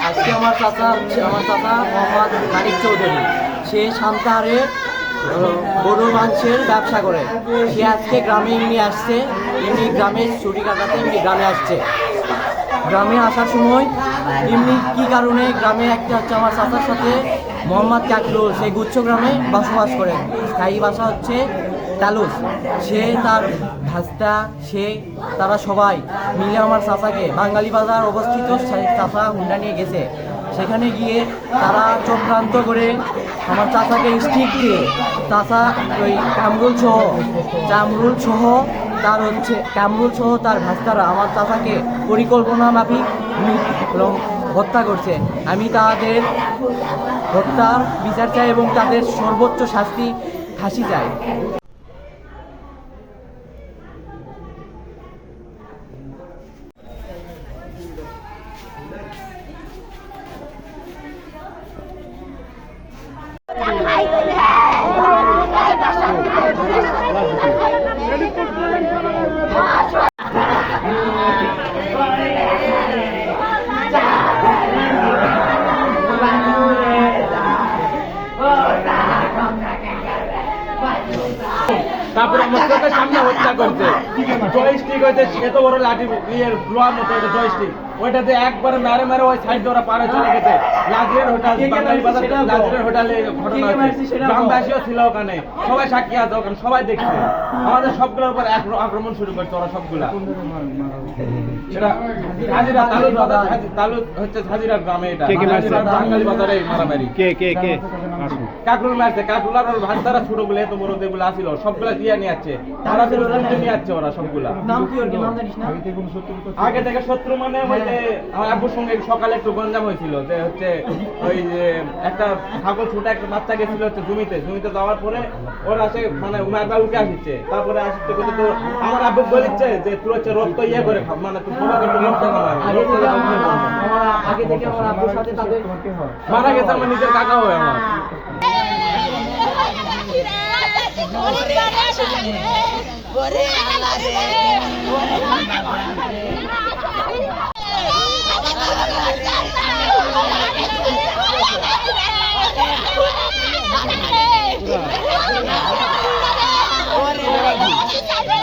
আজকে আমার চাচা মোহাম্মদ মানিক চৌধুরী, সে সান্তাহারে গরুর মাংসের ব্যবসা করে। সে আজকে গ্রামে এমনি আসছে, এমনি গ্রামে ছুটি কাটাতে এমনি গ্রামে আসছে। গ্রামে আসার সময় এমনি কী কারণে গ্রামে একটা হচ্ছে আমার চাচার সাথে মোহাম্মদ কাকরুল, সেই গুচ্ছ গ্রামে বসবাস করে। স্থায়ী ভাষা হচ্ছে তালুস। সে তার ভাস্তা, তারা সবাই মিলে আমার চাচাকে বাঙালি বাজার অবস্থিত চাচা হুন্ডা নিয়ে গেছে। সেখানে গিয়ে তারা চক্রান্ত করে আমার চাচাকে স্টিক দিয়ে চাচা ওই কামরুল সহ তার ভাস্তারা আমার চাচাকে পরিকল্পনা মাফিক হত্যা করছে। আমি তাদের হত্যার বিচার চাই এবং তাদের সর্বোচ্চ শাস্তি ফাঁসি চাই। তারপরে আমার চোখের সামনে হত্যা করছে। জয়স্টিক হয়েছে এত বড় লাঠি লোহার মতো জয়স্টিক, ওইটাতে একবারে মেরে মেরে ওই সাইড ওরা পারে চলে গেছে। লাজরের হোটেল, বাঙালি বাজার লাজরের হোটেলে ঘটনা হয়েছে। গ্রামবাসীও ছিল ওখানে, সবাই সাক্ষী আছে ওখানে, সবাই দেখছে। আমাদের সবগুলোর উপর আক্রমণ শুরু করছে ওরা সবগুলা। সেটা হাজিরা তালুক হচ্ছে হাজিরা গ্রামে, এটা বাঙালি বাজারে মারামারি। কাকরুল মারছে, কাকরুল আর ভান্তারা ছোটগুলো এত বড় যেগুলো আসছিল সবগুলা দিয়ে নিয়ে যাচ্ছে, তারা নিয়ে যাচ্ছে ওরা সবগুলা। আগে থেকে শত্রু মানে হচ্ছে আমার আব্বুর সঙ্গে সকালে একটু গঞ্জাম হয়েছিল যে হচ্ছে ওই যে একটা ছাগল ছোট একটা বাচ্চা গেছিল হচ্ছে জমিতে যাওয়ার পরে ওরা সে মানে মারবা উঠে আসছে। তারপরে আসতে করতে তো আমার আব্বু বলেছে যে তুই হচ্ছে রক্ত ইয়ে করে খাব, মানে তুই আগে থেকে আমার আব্বুর সাথে তাদের মারা গেছে আমার নিজের কাকা হয় আমার।